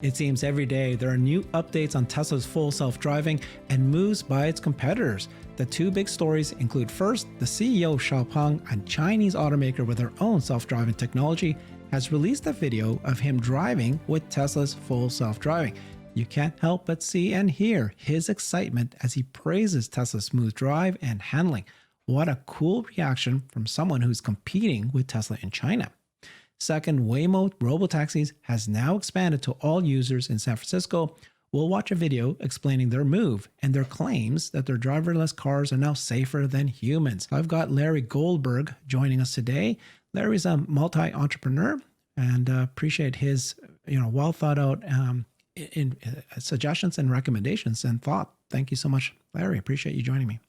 It seems every day there are new updates on Tesla's full self-driving and moves by its competitors. The two big stories include first, the CEO XiaoPeng, a Chinese automaker with their own self-driving technology, has released a video of him driving with Tesla's full self-driving. You can't help but see and hear his excitement as he praises Tesla's smooth drive and handling. What a cool reaction from someone who's competing with Tesla in China. Second, Waymo Robotaxis has now expanded to all users in San Francisco. We'll watch a video explaining their move and their claims that their driverless cars are now safer than humans. I've got Larry Goldberg joining us today. Larry's a multi-entrepreneur and appreciate his well thought out suggestions and recommendations and thought. Thank you so much, Larry. Appreciate you joining me.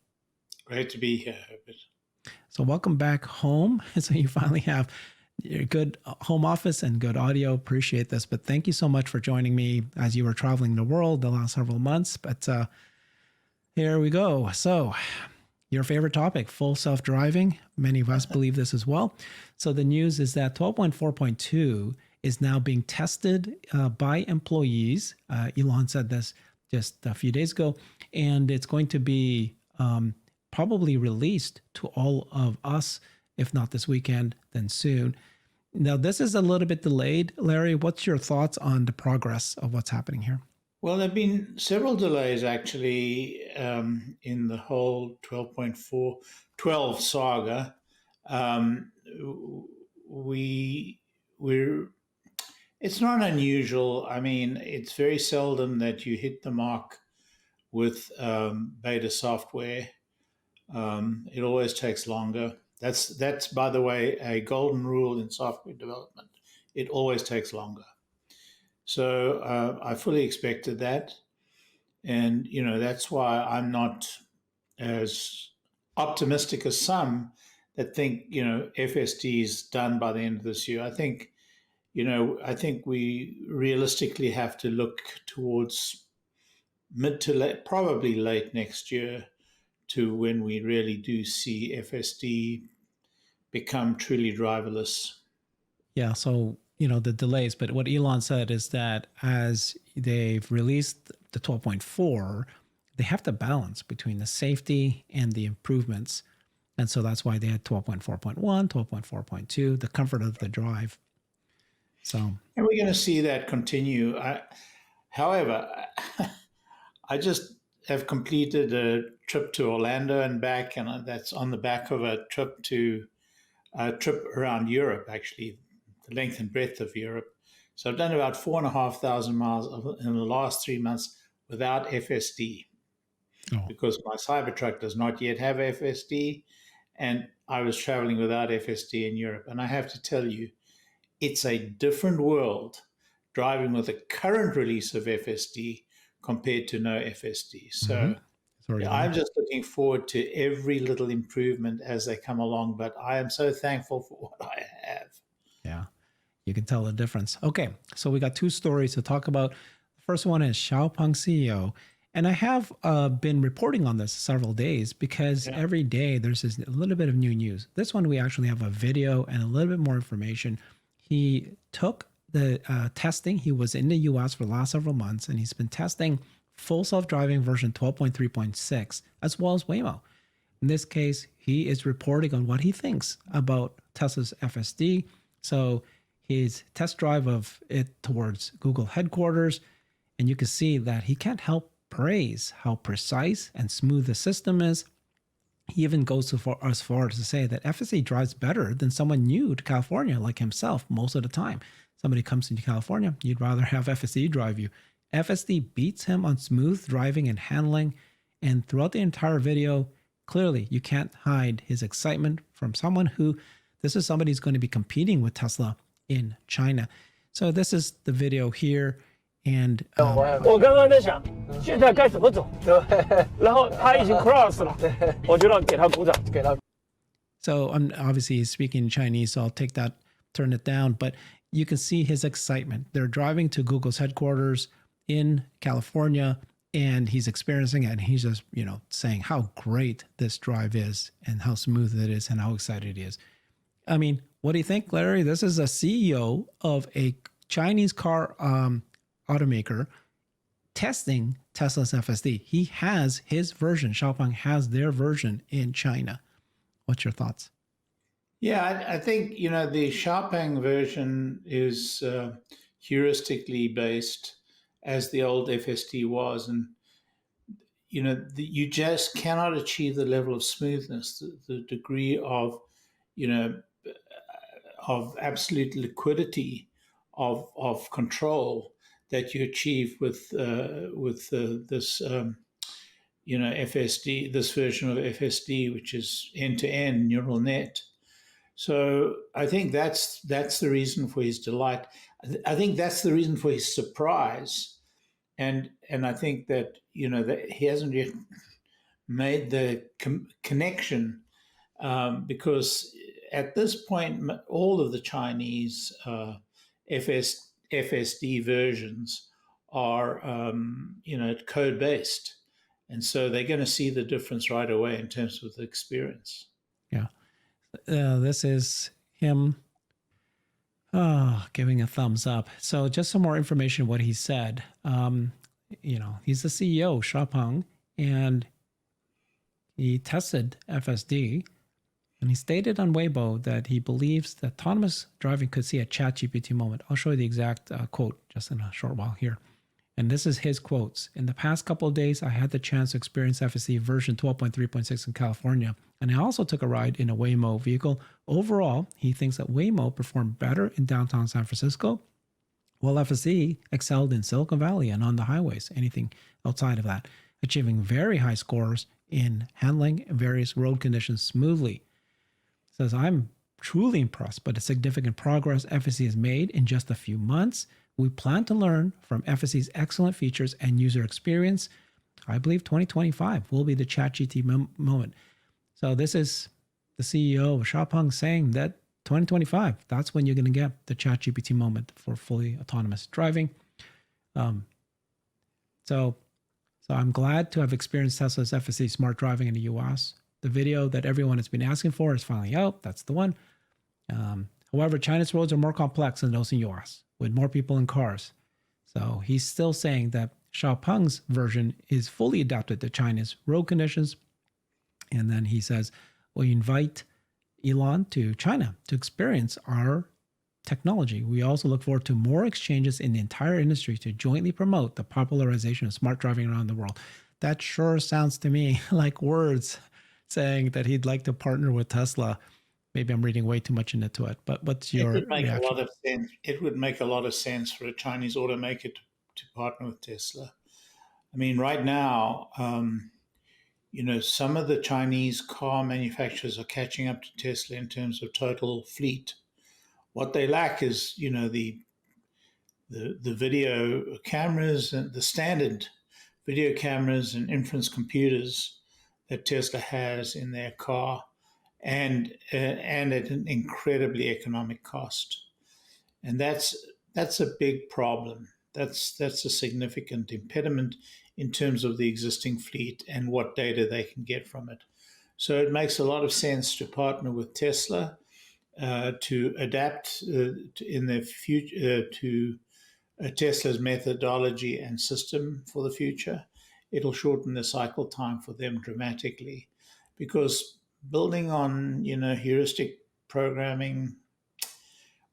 Great to be here, Herbert. So welcome back home. So you finally have your good home office and good audio. Appreciate this. But thank you so much for joining me as you were traveling the world the last several months. But here we go. So your favorite topic, full self-driving. Many of us believe this as well. So the news is that 12.4.2 is now being tested by employees. Elon said this just a few days ago, and it's going to be probably released to all of us, if not this weekend, then soon. Now, this is a little bit delayed. Larry, what's your thoughts on the progress of what's happening here? Well, there have been several delays actually in the whole 12 saga. It's not unusual. I mean, it's very seldom that you hit the mark with beta software. It always takes longer. That's by the way, a golden rule in software development. It always takes longer. So I fully expected that. And, that's why I'm not as optimistic as some that think, FSD is done by the end of this year. I think we realistically have to look towards mid to late, probably late next year, to when we really do see FSD become truly driverless. Yeah, so, the delays, but what Elon said is that as they've released the 12.4, they have to balance between the safety and the improvements. And so that's why they had 12.4.1, 12.4.2, the comfort of the drive. So, and we're going to see that continue. However, I just have completed a trip to Orlando and back, and that's on the back of a trip around Europe, actually, the length and breadth of Europe. So I've done about 4,500 miles in the last 3 months without FSD, because my Cybertruck does not yet have FSD, and I was traveling without FSD in Europe. And I have to tell you, it's a different world driving with the current release of FSD compared to no FSD. So I'm just looking forward to every little improvement as they come along, but I am so thankful for what I have. Yeah, you can tell the difference. Okay, so we got two stories to talk about. The first one is XiaoPeng CEO. And I have been reporting on this several days because every day there's a little bit of new news. This one, we actually have a video and a little bit more information. He took the testing. He was in the US for the last several months, and he's been testing full self-driving version 12.3.6, as well as Waymo. In this case, he is reporting on what he thinks about Tesla's FSD. So his test drive of it towards Google headquarters, and you can see that he can't help praise how precise and smooth the system is. He even goes as far as to say that FSD drives better than someone new to California like himself most of the time. Somebody comes into California, you'd rather have FSD drive you. FSD beats him on smooth driving and handling. And throughout the entire video, clearly you can't hide his excitement from someone who, this is somebody who's going to be competing with Tesla in China. So this is the video here. And 我刚刚在想，现在该怎么走？然后他已经 cross 了，我就让给他鼓掌，给他。So I'm obviously speaking in Chinese, so I'll take that, turn it down. But you can see his excitement. They're driving to Google's headquarters in California, and he's experiencing it. And he's just, saying how great this drive is and how smooth it is and how excited he is. I mean, what do you think, Larry? This is a CEO of a Chinese car automaker, testing Tesla's FSD. He has his version. XiaoPeng has their version in China. What's your thoughts? Yeah, I think, the XiaoPeng version is heuristically based as the old FSD was. And, you just cannot achieve the level of smoothness, the degree of absolute liquidity of control that you achieve with this FSD, this version of FSD, which is end-to-end neural net. So I think that's the reason for his delight. I think that's the reason for his surprise, and I think that that he hasn't yet made the connection, because at this point all of the Chinese FSD versions are code based, and so they're going to see the difference right away in terms of the experience. Yeah. This is him giving a thumbs up. So just some more information what he said. He's the CEO, XiaoPeng, and he tested FSD, and he stated on Weibo that he believes that autonomous driving could see a ChatGPT moment. I'll show you the exact quote just in a short while here. And this is his quotes. In the past couple of days, I had the chance to experience FSD version 12.3.6 in California. And I also took a ride in a Waymo vehicle. Overall, he thinks that Waymo performed better in downtown San Francisco, while FSD excelled in Silicon Valley and on the highways, anything outside of that, achieving very high scores in handling various road conditions smoothly. Says, I'm truly impressed by the significant progress FSD has made in just a few months. We plan to learn from FSD's excellent features and user experience. I believe 2025 will be the ChatGPT moment. So this is the CEO of XiaoPeng saying that 2025, that's when you're going to get the ChatGPT moment for fully autonomous driving. So I'm glad to have experienced Tesla's FSD smart driving in the US. The video that everyone has been asking for is finally out. That's the one. However, China's roads are more complex than those in the US, with more people in cars. So he's still saying that XiaoPeng's version is fully adapted to China's road conditions. And then he says, we invite Elon to China to experience our technology. We also look forward to more exchanges in the entire industry to jointly promote the popularization of smart driving around the world. That sure sounds to me like words saying that he'd like to partner with Tesla. Maybe I'm reading way too much into it, but what's your reaction? A lot of sense. It would make a lot of sense for a Chinese automaker to partner with Tesla. I mean, right now, some of the Chinese car manufacturers are catching up to Tesla in terms of total fleet. What they lack is, the video cameras and the standard video cameras and inference computers that Tesla has in their car, and at an incredibly economic cost. And that's a big problem. That's a significant impediment in terms of the existing fleet and what data they can get from it. So it makes a lot of sense to partner with Tesla to adapt in the future to Tesla's methodology and system for the future. It'll shorten the cycle time for them dramatically, because building on heuristic programming,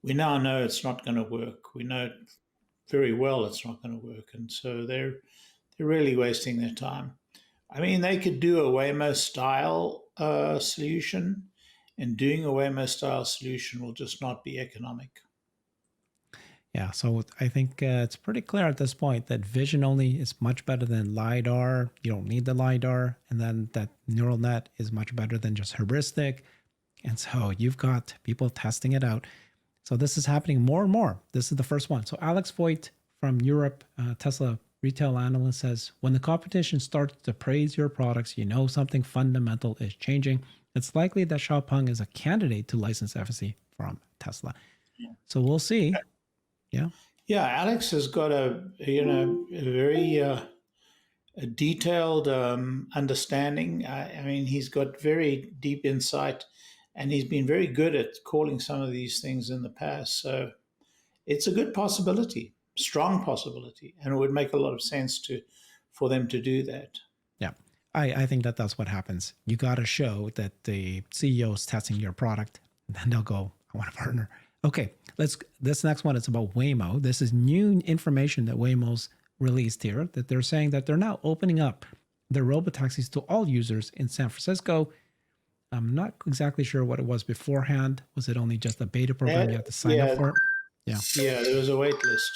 we now know it's not going to work. We know very well it's not going to work, and so they're really wasting their time. I mean, they could do a Waymo style solution, and doing a Waymo style solution will just not be economic. Yeah, so I think it's pretty clear at this point that vision only is much better than LiDAR. You don't need the LiDAR. And then that neural net is much better than just heuristic. And so you've got people testing it out. So this is happening more and more. This is the first one. So Alex Voigt from Europe, Tesla retail analyst, says, when the competition starts to praise your products, you know something fundamental is changing. It's likely that XiaoPeng is a candidate to license FSD from Tesla. Yeah. So we'll see. Yeah, Alex has got a very detailed understanding. I mean, he's got very deep insight, and he's been very good at calling some of these things in the past. So it's a good possibility. strong possibility, and it would make a lot of sense for them to do that. Yeah, I think that that's what happens. You got to show that the CEO is testing your product, and then they'll go, I want to partner. Okay, this next one is about Waymo. This is new information that Waymo's released here, that they're saying that they're now opening up their robotaxis to all users in San Francisco. I'm not exactly sure what it was beforehand. Was it only just a beta program? You had to sign up for it? Yeah, there was a wait list.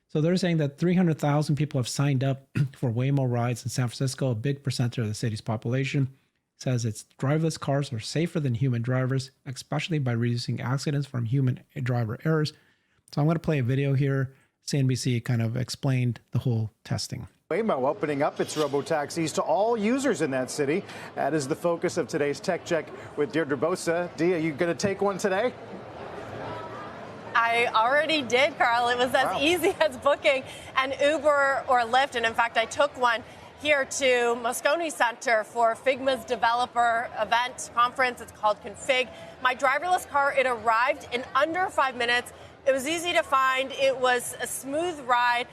So they're saying that 300,000 people have signed up for Waymo rides in San Francisco, a big percentage of the city's population. It says its driverless cars are safer than human drivers, especially by reducing accidents from human driver errors. So I'm going to play a video here. CNBC kind of explained the whole testing. Waymo opening up its robotaxis to all users in that city. That is the focus of today's Tech Check with Deirdre Bosa. Dee, are you going to take one today? I already did, Carl. It was as easy as booking an Uber or Lyft. And in fact, I took one here to Moscone Center for Figma's developer event conference. It's called Config. My driverless car, it arrived in under 5 minutes. It was easy to find. It was a smooth ride.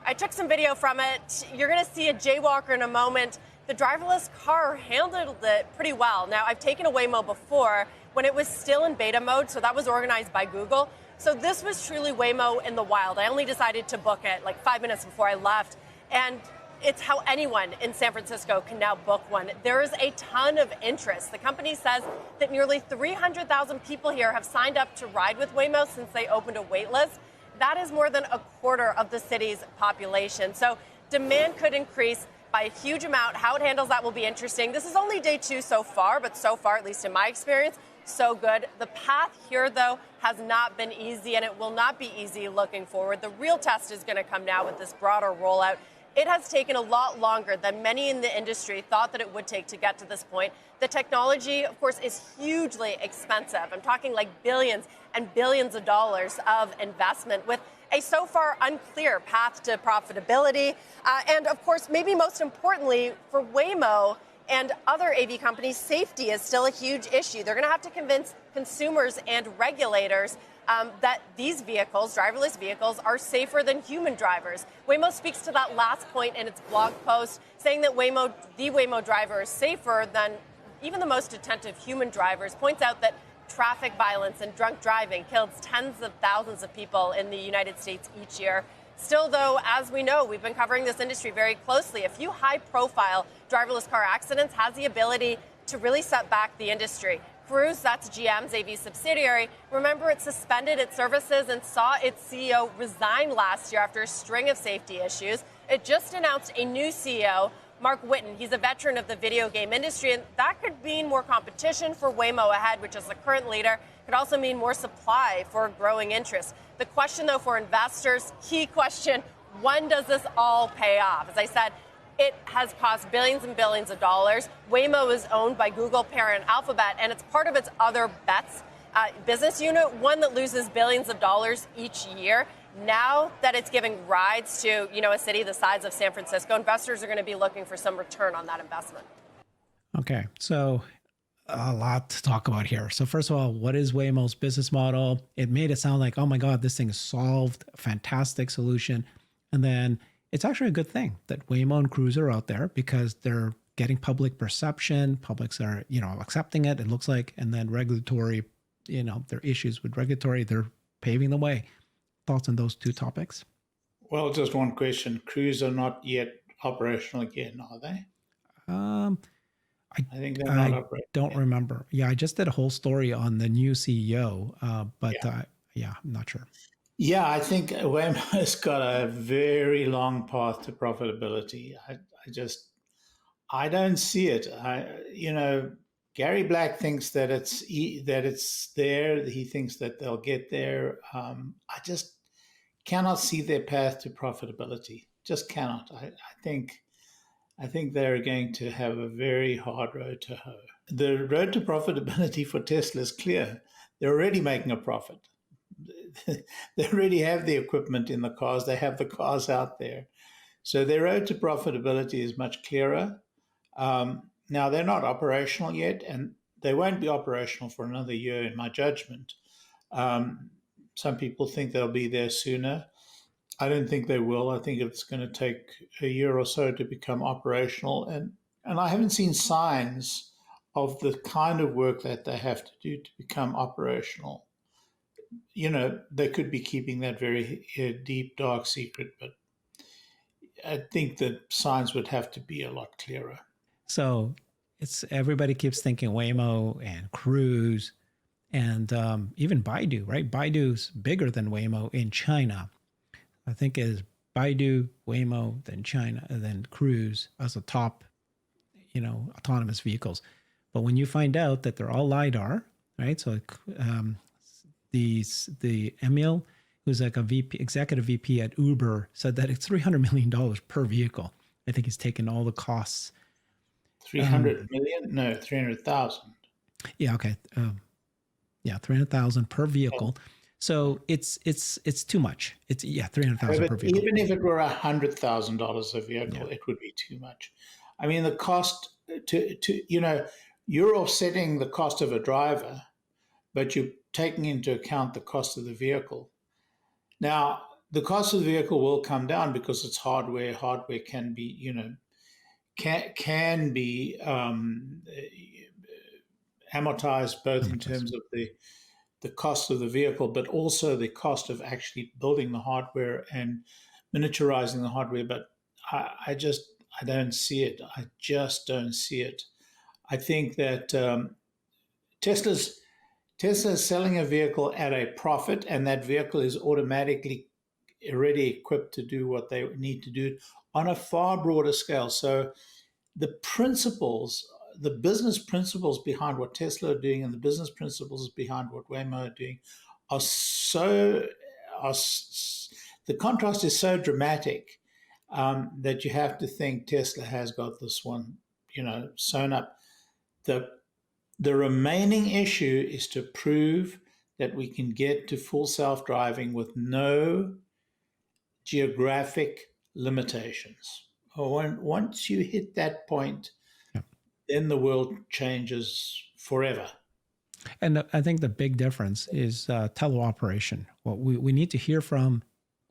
I took some video from it. You're going to see a jaywalker in a moment. The driverless car handled it pretty well. Now, I've taken a Waymo before when it was still in beta mode, so that was organized by Google. So this was truly Waymo in the wild. I only decided to book it like 5 minutes before I left. And it's how anyone in San Francisco can now book one. There is a ton of interest. The company says that nearly 300,000 people here have signed up to ride with Waymo since they opened a wait list. That is more than a quarter of the city's population. So demand could increase by a huge amount. How it handles that will be interesting. This is only day 2 so far, but so far, at least in my experience, so good. The path here, though, has not been easy, and it will not be easy looking forward. The real test is going to come now with this broader rollout. It has taken a lot longer than many in the industry thought that it would take to get to this point. The technology, of course, is hugely expensive. I'm talking like billions and billions of dollars of investment with a so far unclear path to profitability. And of course, maybe most importantly for Waymo and other AV companies, safety is still a huge issue. They're going to have to convince consumers and regulators that these vehicles, driverless vehicles, are safer than human drivers. Waymo speaks to that last point in its blog post, saying that the Waymo driver is safer than even the most attentive human drivers, points out that traffic violence and drunk driving kills tens of thousands of people in the United States each year. Still, though, as we know, we've been covering this industry very closely. A few high-profile driverless car accidents has the ability to really set back the industry. Cruise, that's GM's AV subsidiary. Remember, it suspended its services and saw its CEO resign last year after a string of safety issues. It just announced a new CEO, Mark Whitten. He's a veteran of the video game industry, and that could mean more competition for Waymo ahead, which is the current leader. Could also mean more supply for growing interest. The question, though, for investors, key question, when does this all pay off? As I said, it has cost billions and billions of dollars. Waymo is owned by Google parent Alphabet, and it's part of its Other Bets business unit, one that loses billions of dollars each year. Now that it's giving rides to, a city the size of San Francisco, investors are going to be looking for some return on that investment. Okay, so a lot to talk about here. So first of all, what is Waymo's business model? It made it sound like, oh my God, this thing is solved, a fantastic solution. And then it's actually a good thing that Waymo and Cruise are out there because they're getting public perception. Publics are, accepting it, it looks like. And then regulatory, their issues with regulatory, they're paving the way. Thoughts on those two topics? Well, just one question. Cruise are not yet operational again, are they? I think they're not operational. I don't remember. Yeah, I just did a whole story on the new CEO, but I'm not sure. Yeah, I think Waymo has got a very long path to profitability. I don't see it. Gary Black thinks that it's there. He thinks that they'll get there. I just cannot see their path to profitability. Just cannot. I think they're going to have a very hard road to hoe. The road to profitability for Tesla is clear. They're already making a profit. They already have the equipment in the cars. They have the cars out there. So their road to profitability is much clearer. Now, they're not operational yet, and they won't be operational for another year, in my judgment. Some people think they'll be there sooner. I don't think they will. I think it's going to take a year or so to become operational. And I haven't seen signs of the kind of work that they have to do to become operational. They could be keeping that very deep, dark secret, but I think the signs would have to be a lot clearer. So everybody keeps thinking Waymo and Cruise and even Baidu, right? Baidu's bigger than Waymo in China. I think it is Baidu, Waymo, then China, and then Cruise as the top, autonomous vehicles. But when you find out that they're all LiDAR, right? So the Emil, who's like a VP, executive VP at Uber, said that it's $300 million per vehicle. I think he's taken all the costs. 300 million? No, 300,000. Yeah. Okay. 300,000 per vehicle. So it's too much. It's 300,000 per vehicle. Even if it were $100,000 a vehicle, it would be too much. I mean, the cost to you're offsetting the cost of a driver, but you're taking into account the cost of the vehicle. Now, the cost of the vehicle will come down because it's hardware. Hardware can be, can be amortized both in terms of the cost of the vehicle, but also the cost of actually building the hardware and miniaturizing the hardware. But I don't see it. I just don't see it. I think that Tesla's selling a vehicle at a profit, and that vehicle is automatically already equipped to do what they need to do on a far broader scale. So the principles, the business principles behind what Tesla are doing and the business principles behind what Waymo are doing the contrast is so dramatic that you have to think Tesla has got this one, sewn up. The remaining issue is to prove that we can get to full self-driving with no geographic limitations. Once you hit that point, then the world changes forever. And I think the big difference is teleoperation. What we need to hear from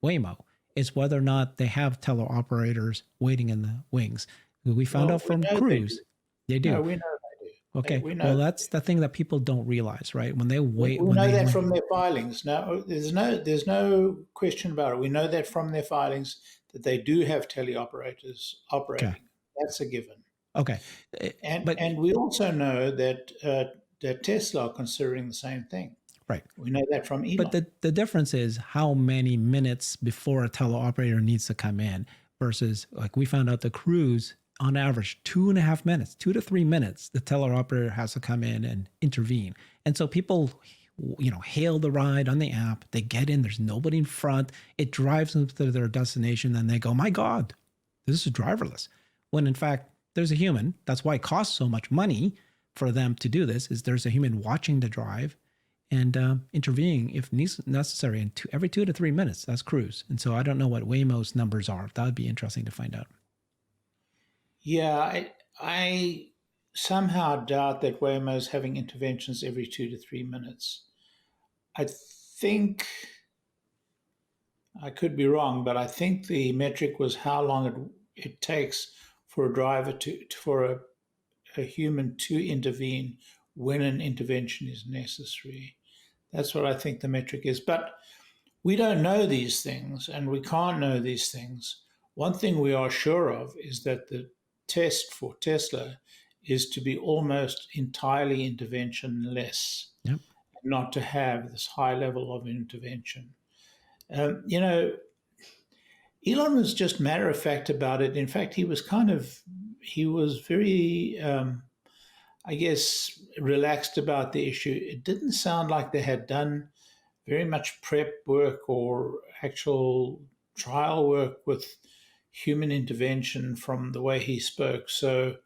Waymo is whether or not they have teleoperators waiting in the wings. We found out from Cruise. They do. No, we know they do. Okay. Well, that's the thing that people don't realize, right? When they wait, we know that from their filings. No, there's no question about it. We know that from their filings that they do have teleoperators operating. Okay. That's a given. Okay. And we also know that Tesla are considering the same thing. Right. We know that from Elon. But the difference is how many minutes before a teleoperator needs to come in versus, like, we found out the Cruise, on average, 2.5 minutes, 2 to 3 minutes, the teleoperator has to come in and intervene. And so people, hail the ride on the app. They get in, there's nobody in front. It drives them to their destination, and they go, my God, this is driverless. When in fact, there's a human. That's why it costs so much money for them to do this, is there's a human watching the drive and intervening if necessary. And every 2 to 3 minutes, that's Cruise. And so I don't know what Waymo's numbers are. That would be interesting to find out. Yeah, I somehow doubt that Waymo's having interventions every 2 to 3 minutes. I think, I could be wrong, but I think the metric was how long it takes for a driver for a human to intervene when an intervention is necessary. That's what I think the metric is. But we don't know these things, and we can't know these things. One thing we are sure of is that the test for Tesla is to be almost entirely interventionless, not to have this high level of intervention. Elon was just matter of fact about it. In fact, he was very, relaxed about the issue. It didn't sound like they had done very much prep work or actual trial work with human intervention from the way he spoke. So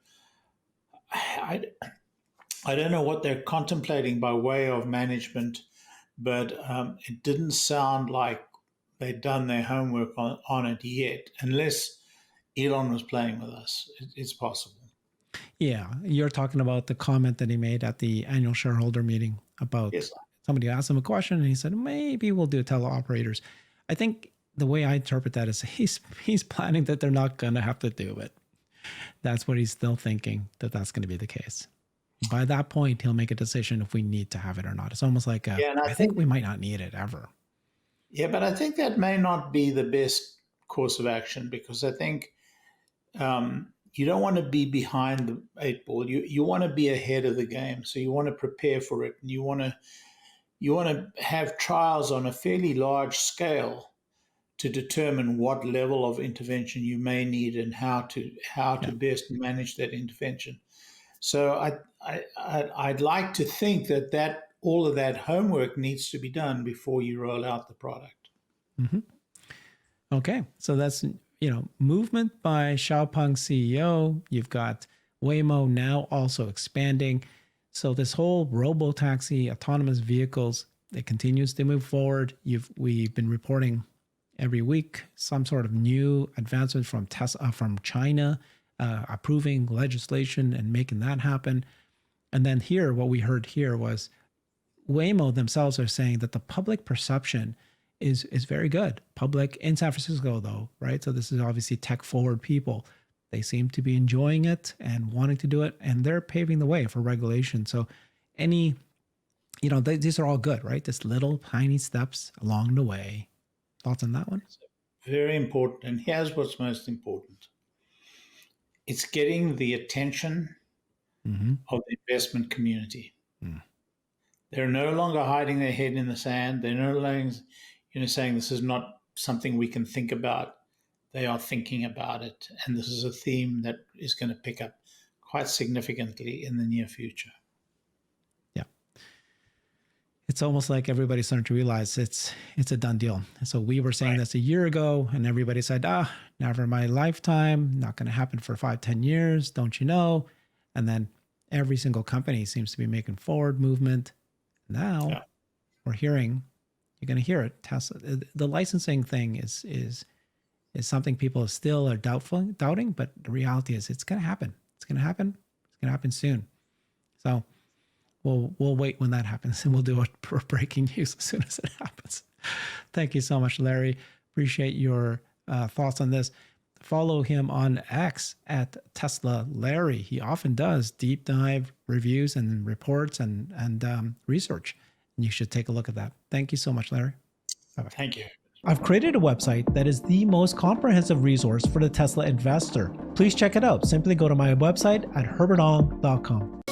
I don't know what they're contemplating by way of management, but it didn't sound like they'd done their homework on it yet, unless Elon was playing with us. It's possible. Yeah, you're talking about the comment that he made at the annual shareholder meeting about somebody asked him a question and he said, maybe we'll do teleoperators. I think the way I interpret that is he's planning that they're not going to have to do it. That's what he's still thinking, that that's going to be the case. By that point, he'll make a decision if we need to have it or not. It's almost like I think we might not need it ever. Yeah, but I think that may not be the best course of action, because I think you don't want to be behind the 8 ball. You want to be ahead of the game. So you want to prepare for it, and you want to have trials on a fairly large scale to determine what level of intervention you may need and how to best manage that intervention. So I'd like to think that all of that homework needs to be done before you roll out the product. Mm-hmm. Okay, so that's movement by XiaoPeng CEO. You've got Waymo now also expanding. So this whole robotaxi, autonomous vehicles, it continues to move forward. We've been reporting every week some sort of new advancement from Tesla, from China, approving legislation and making that happen. And then here, what we heard here was Waymo themselves are saying that the public perception is very good. Public in San Francisco, though, right? So this is obviously tech forward people. They seem to be enjoying it and wanting to do it, and they're paving the way for regulation. So these are all good, right? Just little tiny steps along the way. Thoughts on that one? Very important. And here's what's most important. It's getting the attention of the investment community. Mm. They're no longer hiding their head in the sand. They're no longer saying this is not something we can think about. They are thinking about it. And this is a theme that is going to pick up quite significantly in the near future. Yeah. It's almost like everybody's starting to realize it's a done deal. So we were saying this a year ago, and everybody said, never in my lifetime, not going to happen for 5-10 years, don't you know? And then every single company seems to be making forward movement. Now we're hearing, you're going to hear it. Tesla, the licensing thing is something people still are doubting, but the reality is it's going to happen. It's going to happen. It's going to happen soon. So we'll wait when that happens, and we'll do it for breaking news as soon as it happens. Thank you so much, Larry. Appreciate your thoughts on this. Follow him on X at Tesla Larry. He often does deep dive reviews and reports and research. And you should take a look at that. Thank you so much, Larry. Bye-bye. Thank you. I've created a website that is the most comprehensive resource for the Tesla investor. Please check it out. Simply go to my website at herbertong.com.